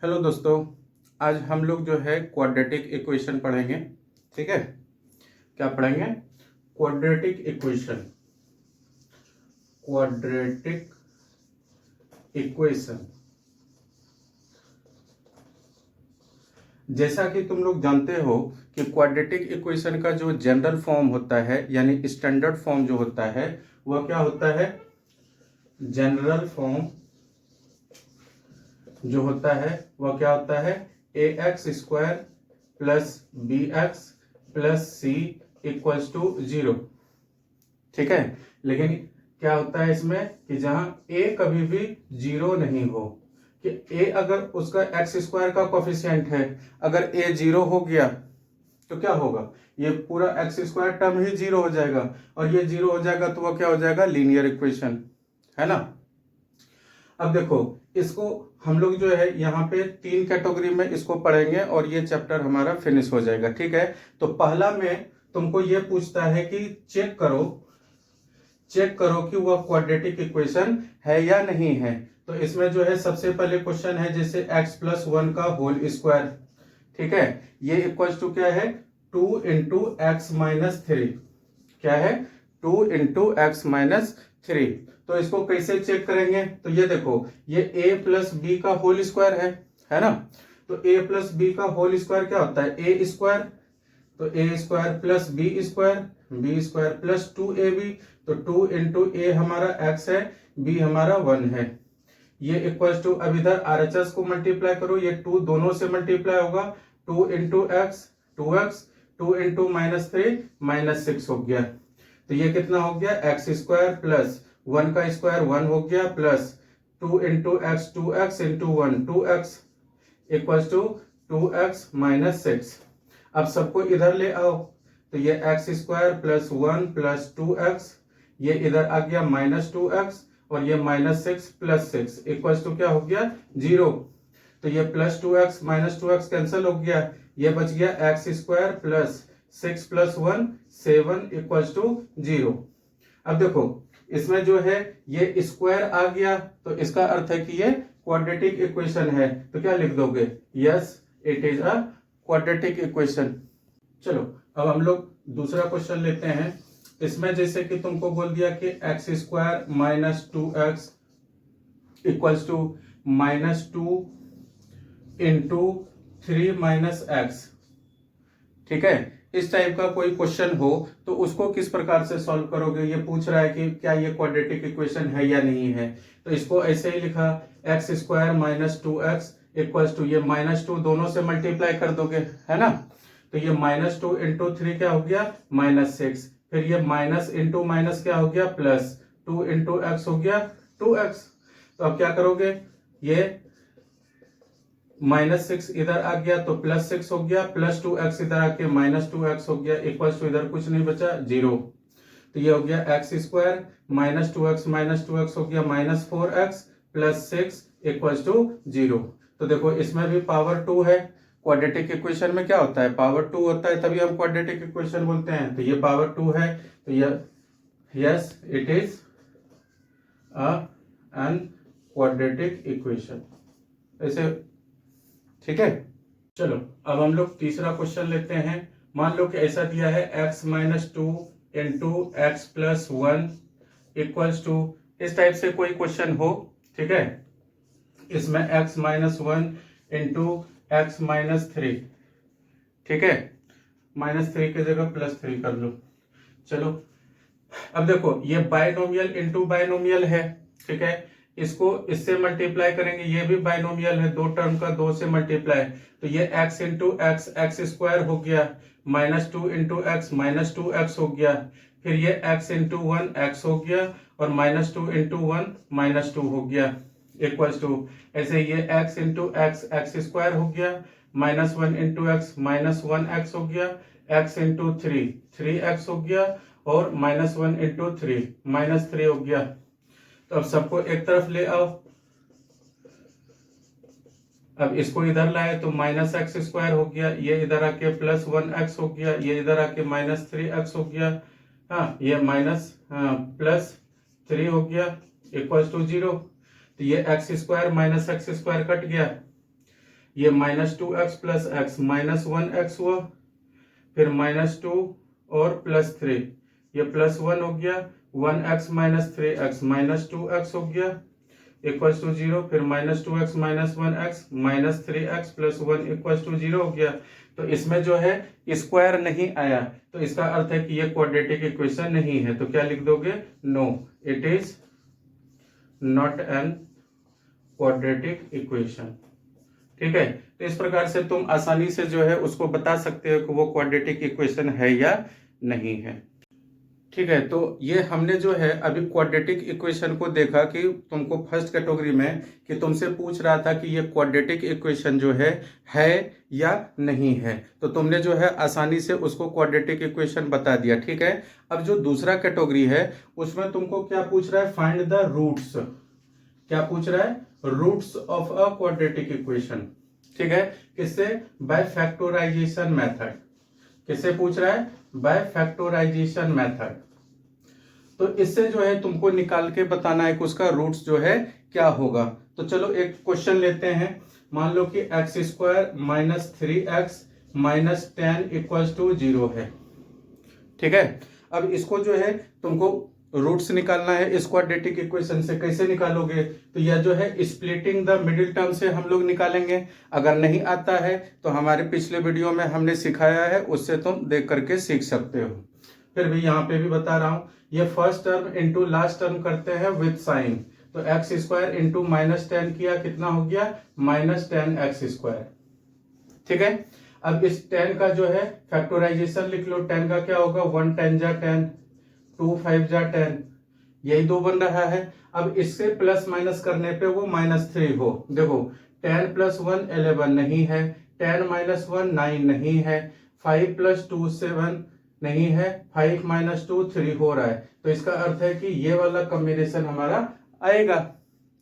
Hello दोस्तों, आज हम लोग जो है क्वाड्रेटिक इक्वेशन पढ़ेंगे। ठीक है, क्या पढ़ेंगे? Quadratic equation. क्वाड्रेटिक इक्वेशन जैसा कि तुम लोग जानते हो कि क्वाड्रेटिक इक्वेशन का जो जनरल फॉर्म होता है यानी स्टैंडर्ड फॉर्म जो होता है वह क्या होता है? जनरल फॉर्म जो होता है वह क्या होता है? A X square plus B x plus C equals to 0। ठीक है, लेकिन क्या होता है इसमें कि जहां ए कभी भी 0 नहीं हो, कि ए अगर उसका एक्स स्क्वायर का कोफिशिएंट है, अगर ए 0 हो गया तो क्या होगा? ये पूरा एक्स स्क्वायर टर्म ही 0 हो जाएगा, और ये 0 हो जाएगा तो वह क्या हो जाएगा? लीनियर इक्वेशन, है ना। अब देखो, इसको हम लोग जो है यहाँ पे 3 कैटेगरी में इसको पढ़ेंगे और ये चैप्टर हमारा फिनिश हो जाएगा। ठीक है, तो पहला में तुमको ये पूछता है कि चेक करो कि वह क्वाड्रेटिक इक्वेशन है या नहीं है। तो इसमें जो है सबसे पहले क्वेश्चन है जैसे x प्लस 1 का होल स्क्वायर। ठीक है, ये इक्वल टू क्या है? 2 इंटू एक्स माइनस 3। क्या है? 2 इंटू एक्स माइनस 3। तो इसको कैसे चेक करेंगे? तो ये देखो, ये a प्लस बी का होल स्क्वायर है ना। तो a प्लस बी का होल स्क्वायर क्या होता है? A square. तो A square plus B square plus 2ab। तो 2 इंटू ए हमारा x है, b हमारा 1 है। ये इक्वल टू, अब इधर RHS को मल्टीप्लाई करो, ये 2 दोनों से मल्टीप्लाई होगा। 2 into x 2x, 2 into minus 3 minus 6 हो गया। तो ये कितना हो गया? एक्स स्क्वायर प्लस 1 का स्क्वायर 1 हो गया, plus 2 into x 2x into 1 2x equal to 2x minus 6। अब सबको इधर ले आओ, तो ये x square plus 1 plus 2x, ये इधर आ गया माइनस 2x, और ये माइनस 6 प्लस 6 इक्वल टू क्या हो गया? 0। तो ये plus 2x minus 2x cancel हो गया, ये बच गया x square plus 6 plus 1 7 equal to 0। अब देखो, इसमें जो है ये स्क्वायर आ गया, तो इसका अर्थ है कि ये क्वाड्रेटिक इक्वेशन है। तो क्या लिख दोगे? Yes, it is a quadratic equation. चलो, अब हम लोग दूसरा क्वेश्चन लेते हैं। इसमें जैसे कि तुमको बोल दिया कि x square minus 2x equals to minus 2 into 3 minus x. ठीक है, इस टाइप का कोई क्वेश्चन हो तो उसको किस प्रकार से सॉल्व करोगे? ये पूछ रहा है कि क्या ये क्वाड्रेटिक इक्वेशन है या नहीं है। तो इसको ऐसे ही लिखा, x square minus 2x equals to, ये माइनस 2 दोनों से मल्टीप्लाई कर दोगे, है ना। तो ये माइनस 2 इंटू 3 क्या हो गया? माइनस 6। फिर ये माइनस इंटू माइनस क्या हो गया? प्लस 2 इंटू एक्स हो गया 2x। तो अब क्या करोगे? ये माइनस 6 इधर आ गया तो प्लस 6 हो गया, प्लस 2x इधर आके माइनस 2x हो गया, इक्वल टू इधर कुछ नहीं बचा 0। तो ये हो गया एक्स स्क्वायर माइनस 2x हो गया minus 4x plus 6 equal to 0। तो देखो, इसमें भी पावर 2 है। क्वाड्रेटिक इक्वेशन में क्या होता है? पावर 2 होता है, तभी हम क्वाड्रेटिक इक्वेशन बोलते हैं। तो ये पावर 2 है, तो ये yes, it is an quadratic equation. ऐसे, ठीक है। चलो, अब हम लोग तीसरा क्वेश्चन लेते हैं। मान लो कि ऐसा दिया है x minus 2 into x plus 1 equals to, इस टाइप से कोई क्वेश्चन हो। ठीक है, इसमें x minus 1 into x minus 3। ठीक है, माइनस 3 की जगह प्लस 3 कर लो। चलो, अब देखो, ये बाइनोमियल इंटू बाइनोमियल है। ठीक है, इसको इससे मल्टीप्लाई करेंगे, ये भी बाइनोमियल है, दो टर्म का 2 से मल्टीप्लाई। तो ये x into x x square हो गया, minus 2 into x minus 2x हो गया। फिर ये x इंटू 1 x हो गया, और माइनस 2 इंटू 1 माइनस 2 हो गया इक्वल्स टू, ऐसे ये x into x x square हो गया, minus 1 into x minus 1x हो गया, x इंटू 3 3x हो गया, और माइनस 1 इंटू 3 माइनस 3 हो गया। तो अब सबको एक तरफ ले आओ। अब इसको इधर लाए तो माइनस एक्स स्क्वायर हो गया, ये इधर आके प्लस 1x हो गया, ये इधर आके माइनस 3x हो गया। हाँ, ये माइनस प्लस 3 हो गया इक्वल टू 0। तो ये x square minus x square cut गया। ये -2x प्लस एक्स -1x हुआ, फिर -2 और +3, ये +1 हो गया, 1x - 3x -2x हो गया इक्वल्स टू 0, फिर -2x - 1x -3x + 1 equals to 0 हो गया। तो इसमें जो है स्क्वायर नहीं आया, तो इसका अर्थ है कि ये क्वाड्रेटिक इक्वेशन नहीं है। तो क्या लिख दोगे? No, it is not an quadratic equation. ठीक है, तो इस प्रकार से तुम आसानी से जो है उसको बता सकते हो कि वो क्वाड्रेटिक इक्वेशन है या नहीं है। ठीक है, तो ये हमने जो है अभी क्वाड्रेटिक इक्वेशन को देखा कि तुमको फर्स्ट कैटेगरी में कि तुमसे पूछ रहा था कि ये क्वाड्रेटिक इक्वेशन जो है या नहीं है, तो तुमने जो है आसानी से उसको क्वाड्रेटिक इक्वेशन बता दिया। ठीक है, अब जो दूसरा कैटेगरी है उसमें तुमको क्या पूछ रहा है? Find the roots. क्या पूछ रहा है? Roots of a quadratic equation. ठीक है, किससे? By factorisation method. किससे पूछ रहा है? By factorisation method. तो इससे जो है तुमको निकाल के बताना है कि उसका रूट्स जो है क्या होगा। तो चलो एक क्वेश्चन लेते हैं। मान लो कि x² - 3x - 10 इक्वल्स टू 0 है। ठीक है, अब इसको जो है तुमको रूट्स निकालना है इस क्वाड्रेटिक इक्वेशन से। कैसे निकालोगे? तो यह जो है स्प्लिटिंग द मिडिल टर्म से हम लोग निकालेंगे। अगर नहीं आता है तो हमारे पिछले वीडियो में हमने सिखाया है, उससे तुम देख करके सीख सकते हो। फिर भी यहाँ पे भी बता रहा हूं, ये first term into last term करते हैं विथ साइन। तो x² इंटू -10 किया, कितना हो गया? -10x²। ठीक है, अब इस 10 का जो है फैक्टराइजेशन लिख लो। 10 का क्या होगा? 1 10 जा 10, 2 5 जा 10, यही 2 बन रहा है। अब इससे प्लस माइनस करने पे वो -3 हो। देखो 10 + 1 11 नहीं है, 10 - 1 9 नहीं है, 5 + 2 7 नहीं है, 5 - 2 3 हो रहा है। तो इसका अर्थ है कि ये वाला कॉम्बिनेशन हमारा आएगा।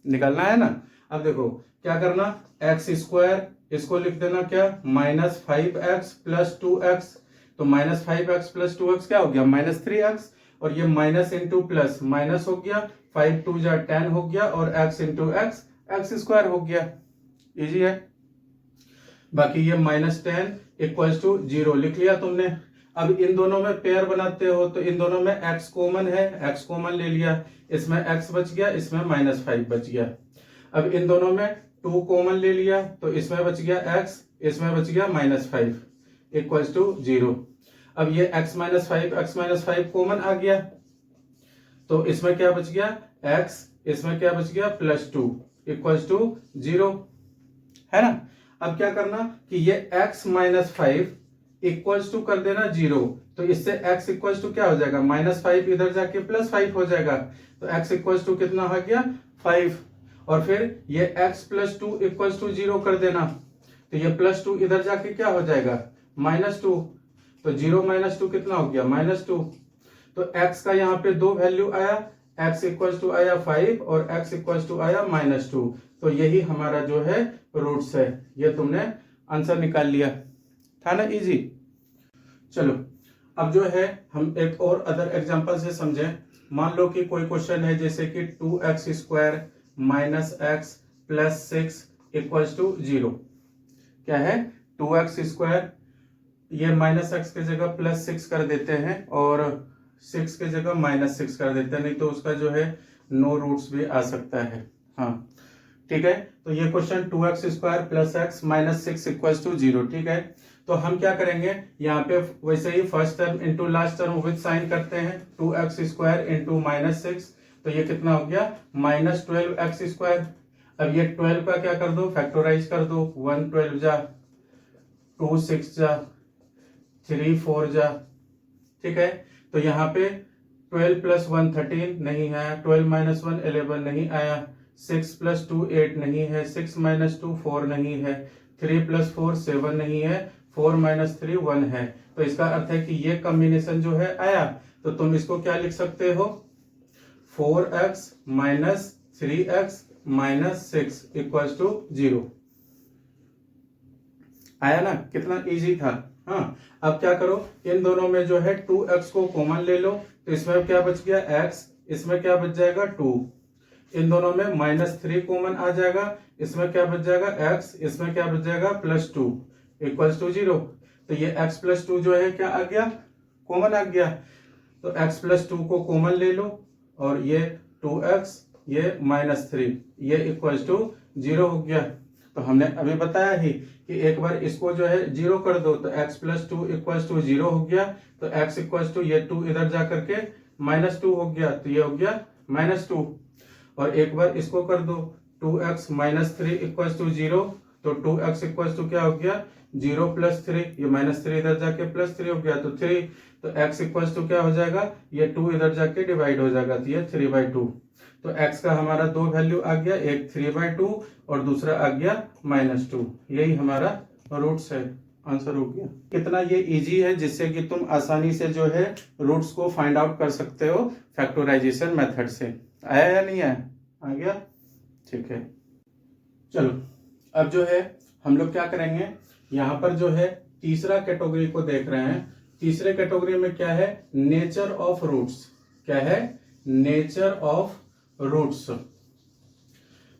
निकालना है ना। अब देखो क्या करना, x² इसको लिख देना क्या? -5x + 2x। तो -5x + 2x क्या हो गया? -3x। और ये माइनस इंटू प्लस माइनस हो गया, 5 2 जा 10 हो गया, और x इंटू एक्स x² हो गया। इजी है। बाकी ये -10 इक्वल्स टू 0 लिख लिया तुमने। अब इन दोनों में पेयर बनाते हो तो इन दोनों में x कॉमन है, x कॉमन ले लिया, इसमें x बच गया, इसमें -5 बच गया। अब इन दोनों में 2 कॉमन ले लिया तो इसमें बच गया x, इसमें बच गया -5 इक्वल्स टू 0। अब ये x -5 कॉमन आ गया तो इसमें क्या बच गया? x, इसमें क्या बच गया? +2 इक्वल्स टू 0, है ना। अब क्या करना कि ये x - 5 इक्वल्स टू कर देना 0। तो इससे x इक्वल्स टू क्या हो जाएगा? -5 इधर जाके +5 हो जाएगा। तो x इक्वल्स टू कितना आ गया? 5। और फिर ये x + 2 इक्वल्स टू 0 कर देना। तो ये +2 इधर जाके क्या हो जाएगा? -2। तो 0 - 2 कितना हो गया? -2। तो x का यहाँ पे 2 वैल्यू आया, x इक्वल्स टू आया 5 और x इक्वल्स टू आया -2। तो यही हमारा जो है रूट्स है। ये तुमने आंसर निकाल लिया, था ना इजी। चलो अब जो है हम एक और अदर एग्जांपल से समझें। मान लो कि कोई क्वेश्चन है जैसे कि 2x² - x + 6 इक्वल्स टू 0। क्या है? 2x², ये -x की जगह +6 कर देते हैं और 6 की जगह -6 कर देते हैं, नहीं तो उसका जो है नो रूट्स भी आ सकता है। हाँ ठीक है, तो ये question 2x² + x - 6 equals to 0। ठीक है, तो हम क्या करेंगे यहाँ पे वैसे ही first term into last term with sign करते हैं। 2x² इंटू -6, तो ये कितना हो गया? -12x²। अब ये 12 का क्या कर दो? फैक्टराइज कर दो। 1 12 जा, 2 6 जा, 3 4 जा। ठीक है, तो यहाँ पे 12 + 1 13 नहीं है, 12 - 1 11 नहीं आया, 6 + 2 8 नहीं है, 6 - 2 4 नहीं है, 3 + 4 7 नहीं है, 4 - 3 1 है। तो इसका अर्थ है कि ये कॉम्बिनेशन जो है आया। तो तुम इसको क्या लिख सकते हो? 4x - 3x - 6 equals to 0। आया ना? कितना इजी था। हाँ, अब क्या करो, इन दोनों में जो है 2x को कॉमन ले लो, तो इसमें क्या बच गया? x, इसमें क्या बच जाएगा? 2। इन दोनों में -3 कॉमन आ जाएगा, इसमें क्या बच जाएगा x, इसमें क्या बच जाएगा +2 इक्वल्स टू 0। तो ये x + 2 जो है क्या आ गया, कॉमन आ गया। तो x + 2 को कॉमन ले लो और ये 2x, ये -3, ये इक्वल्स टू 0 हो गया। तो हमने अभी बताया ही कि एक बार इसको जो है 0 कर दो तो x + 2 इक्वल्स टू 0 हो गया। तो x इक्वल्स टू ये 2 इधर जा करके -2 हो गया, तो ये हो गया -2। और एक बार इसको कर दो 2x - 3 इक्वल्स टू 0, तो 2x इक्वल्स टू क्या हो गया 0 + 3, ये -3 इधर जाके +3 हो गया तो 3। तो x इक्वल्स टू क्या हो जाएगा, ये 2 इधर जाके डिवाइड हो जाएगा तो ये 3/2। तो x का हमारा दो वैल्यू आ गया, एक 3/2 और दूसरा आ गया -2। यही हमारा रूट्स है, आंसर हो गया। कितना ये इजी है जिससे कि तुम आसानी से जो है रूट्स को फाइंड आउट कर सकते हो फैक्टराइजेशन मेथड से। आया या नहीं आया, आ गया, ठीक है। चलो अब जो है हम लोग क्या करेंगे, यहाँ पर जो है तीसरा कैटेगरी को देख रहे हैं। तीसरे कैटेगरी में क्या है, नेचर ऑफ रूट्स। क्या है, नेचर ऑफ रूट्स।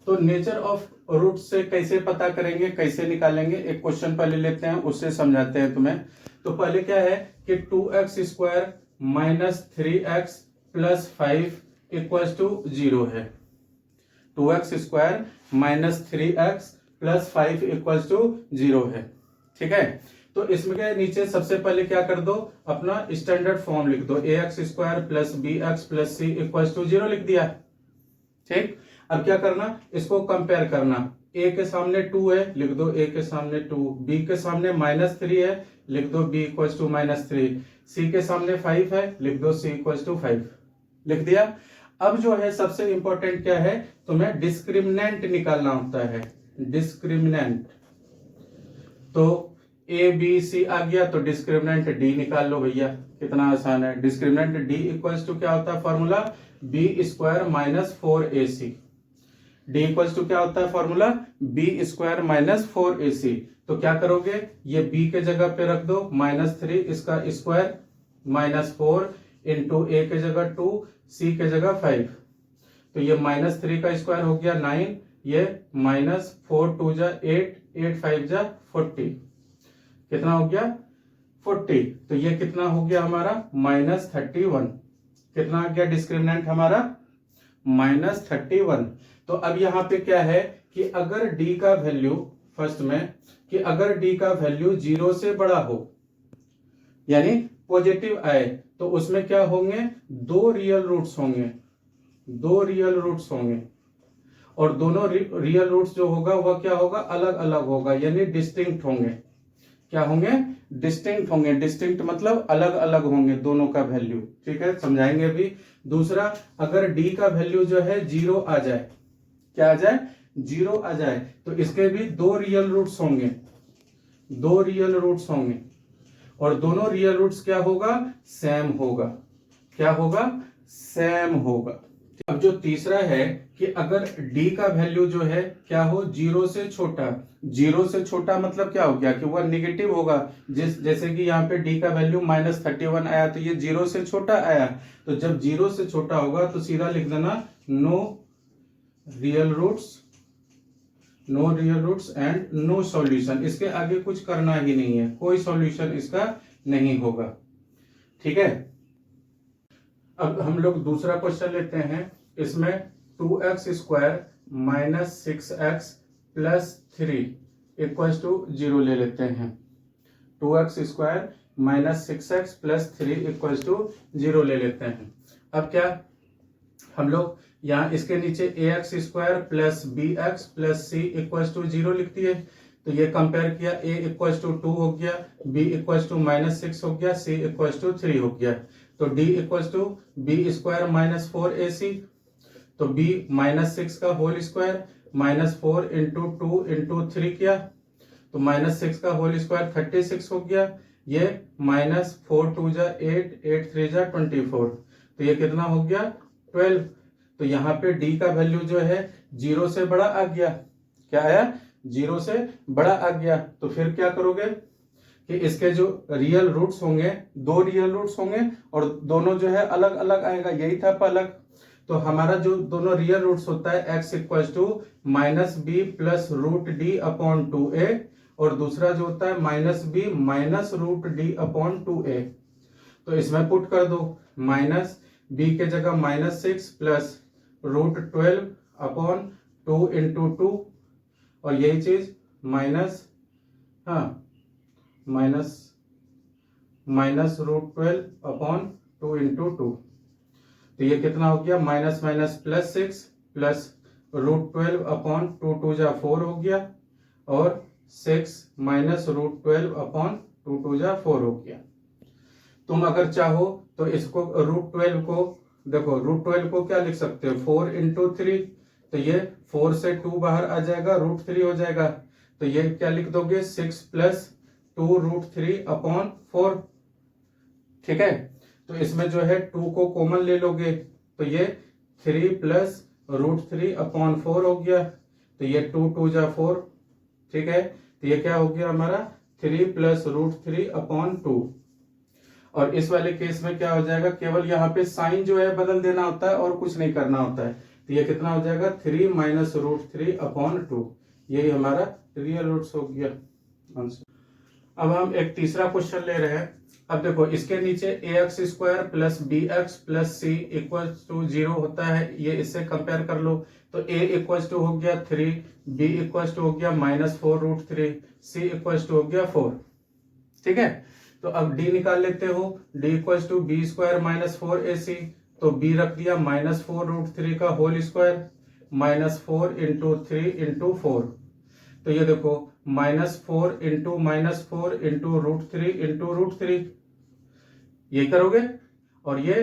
तो नेचर ऑफ रूट्स से कैसे पता करेंगे, कैसे निकालेंगे, एक क्वेश्चन पहले लेते हैं उससे समझाते हैं तुम्हें। तो पहले क्या है कि 2x² - 3x + 5 इक्वल्स टू 0 है। 2x² - 3x + 5 इक्वल्स टू 0 है, ठीक है। तो इसमें क्या नीचे सबसे पहले क्या कर दो, अपना स्टैंडर्ड फॉर्म लिख दो, ax² + bx + c equals to 0 लिख दिया, ठीक। अब क्या करना, इसको कंपेयर करना, a के सामने 2 है, लिख दो a के सामने 2, b के सामने -3 है, लिख दो b इक्वल्स टू -3, c के सामने 5 है, लिख दो c इक्वल्स टू 5, लिख दिया। अब जो है सबसे इंपॉर्टेंट क्या है, तुम्हें डिस्क्रिमिनेंट निकालना होता है, डिस्क्रिमिनेंट। तो a b c आ गया तो डिस्क्रिमिनेंट d निकाल लो भैया, कितना आसान है। डिस्क्रिमिनेंट d इक्वल्स टू क्या होता है formula, b² - 4ac। d equals to क्या होता है फॉर्मूला, b² - 4ac। तो क्या करोगे, ये b के जगह पे रख दो -3, इसका स्क्वायर -4 इंटू a के जगह 2, c के जगह 5। तो ये -3 का स्क्वायर हो गया 9, ये -4 2 जा 8, 8 5 जा 40, कितना हो गया 40। तो ये कितना हो गया हमारा -31, कितना आ गया डिस्क्रिमिनेंट हमारा -31। तो अब यहाँ पे क्या है कि अगर d का वैल्यू फर्स्ट में, कि अगर d का वैल्यू 0 से बड़ा हो यानी पॉजिटिव आए, तो उसमें क्या होंगे, दो रियल रूट्स होंगे, दो रियल रूट्स होंगे। और दोनों रियल रूट्स जो होगा वह क्या होगा, अलग अलग होगा, यानी डिस्टिंक्ट होंगे। क्या होंगे, डिस्टिंक्ट होंगे। डिस्टिंक्ट मतलब अलग अलग होंगे दोनों का वैल्यू, ठीक है, समझाएंगे अभी। दूसरा, अगर d का वैल्यू जो है 0 आ जाए, क्या आ जाए, 0 आ जाए, तो इसके भी दो रियल रूट्स होंगे, दो रियल रूट्स होंगे। और दोनों रियल रूट्स क्या होगा, सेम होगा। क्या होगा, सेम होगा। अब जो तीसरा है कि अगर d का वैल्यू जो है क्या हो, 0 से छोटा। 0 से छोटा मतलब क्या हो गया कि वह निगेटिव होगा। जैसे कि यहाँ पे d का वैल्यू -31 आया, तो ये 0 से छोटा आया। तो जब 0 से छोटा होगा तो सीधा लिख देना no real roots, no real roots and no solution. इसके आगे कुछ करना ही नहीं है, कोई सॉल्यूशन इसका नहीं होगा, ठीक है। अब हम लोग दूसरा क्वेश्चन लेते हैं। इसमें 2x² - 6x + 3 इक्वल्स टू 0 ले लेते हैं। 2x² - 6x + 3 इक्वल्स टू 0 ले लेते हैं। अब क्या, हम लोग यहाँ इसके नीचे ax² + bx + c equals to 0 लिख दिए। तो ये कंपेयर किया, a इक्वल्स टू 2 हो गया, b इक्वल्स टू -6 हो गया, c इक्वल्स टू 3 हो गया। तो d equals to b² - 4ac। तो b -6 का होल स्क्वायर -4 इंटू 2 इंटू 3 किया, तो -6 का होल स्क्वायर 36 हो गया। ये -4 2 जा 8, 8 3 जा 24, तो ये कितना हो गया 12। तो यहाँ पे d का वैल्यू जो है 0 से बड़ा आ गया। क्या आया, 0 से बड़ा आ गया। तो फिर क्या करोगे कि इसके जो रियल रूट्स होंगे, दो रियल रूट्स होंगे और दोनों जो है अलग अलग आएगा, यही था पलक। तो हमारा जो दोनों रियल रूट्स होता है x equal to minus b plus root d upon 2a, और दूसरा जो होता है minus b minus root d upon 2a। तो इसमें पुट कर दो, माइनस बी के जगह minus 6 plus root 12 upon 2 into 2, और यही चीज minus minus root 12 upon 2 into 2। तो ये कितना हो गया, minus minus plus 6 plus root 12 upon 2 2 जा 4 हो गया, और 6 माइनस रूट 12 अपॉन 2 2 जा 4 हो गया। तुम अगर चाहो तो इसको रूट 12 को देखो, रूट 12 को क्या लिख सकते हो, 4 इंटू 3, तो ये 4 से 2 बाहर आ जाएगा, रूट 3 हो जाएगा। तो ये क्या लिख दोगे, 6 प्लस 2 रूट 3 अपॉन 4। ठीक है, तो इसमें जो है 2 को कॉमन ले लोगे, तो ये 3 प्लस रूट 3 अपॉन 4 हो गया। तो ये 2 2 जा 4। ठीक है, तो ये क्या हो गया हमारा, 3 प्लस रूट 3 अपॉन 2। और इस वाले केस में क्या हो जाएगा, केवल यहाँ पे साइन जो है बदल देना होता है और कुछ नहीं करना होता है। तो ये कितना हो जाएगा, 3 माइनस रूट 3 अपॉन 2। यही हमारा रियल रूट्स हो गया आंसर। अब हम एक तीसरा क्वेश्चन ले रहे हैं। अब देखो, इसके नीचे ax square plus B x plus C equal to 0 होता है, ये इससे कंपेयर कर लो। तो a इक्वल टू हो गया 3, b इक्वल टू हो गया minus 4 root 3, c equal to हो गया 4। ठीक है, तो अब d निकाल लेते हो, d equal to B square minus 4ac, तो b रख दिया माइनस 4 रूट 3 का whole square, minus 4 into 3 into 4। तो ये देखो, minus 4 into root 3 into root 3, ये करोगे, और ये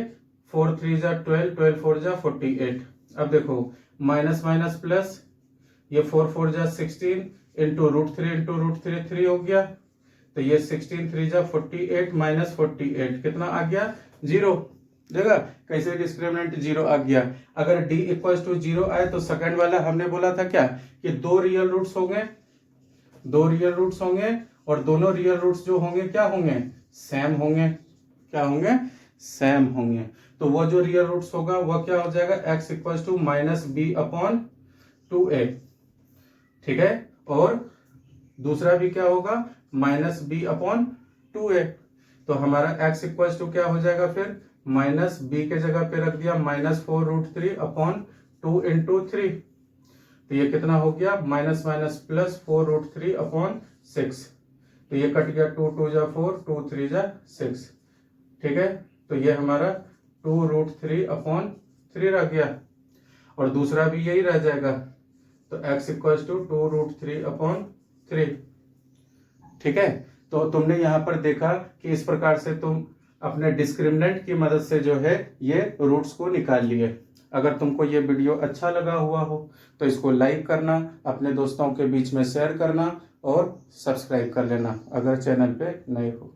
4 3 जा 12, 12 4 जा 48। अब देखो, माइनस माइनस प्लस, ये 4 4 जा 16 इंटू रूट 3 3 हो गया। तो ये 16 3 जा 48 माइनस 48 कितना आ गया, 0। देखा कैसे डिस्क्रिमिनेंट 0 आ गया। अगर d इक्वल टू 0 आए तो सेकंड वाला हमने बोला था क्या, कि दो रियल रूट्स होंगे, और दोनों रियल रूट्स जो होंगे क्या होंगे, सेम होंगे। क्या होंगे, सेम होंगे। तो वो जो रियल रूट्स होगा वह क्या हो जाएगा, x equal to minus B upon 2a। ठीक है, और दूसरा भी क्या होगा, माइनस बी अपॉन 2a। तो हमारा x इक्वल टू क्या हो जाएगा, फिर माइनस बी के जगह पे रख दिया माइनस 4 रूट 3 अपॉन 2 इंटू 3। तो ये कितना हो गया, minus minus plus 4 root 3 upon 6। तो ये कट गया, 2 2 जा 4, 2 3 जा 6। ठीक है, तो ये हमारा 2 रूट 3 अपॉन 3 रह गया, और दूसरा भी यही रह जाएगा। तो x equal to 2 root 3 upon 3। ठीक है, तो तुमने यहाँ पर देखा कि इस प्रकार से तुम अपने डिस्क्रिमिनेंट की मदद से जो है ये रूट्स को निकाल लिए। अगर तुमको ये वीडियो अच्छा लगा हुआ हो तो इसको लाइक करना, अपने दोस्तों के बीच में शेयर करना, और सब्सक्राइब कर लेना अगर चैनल पे नए हो।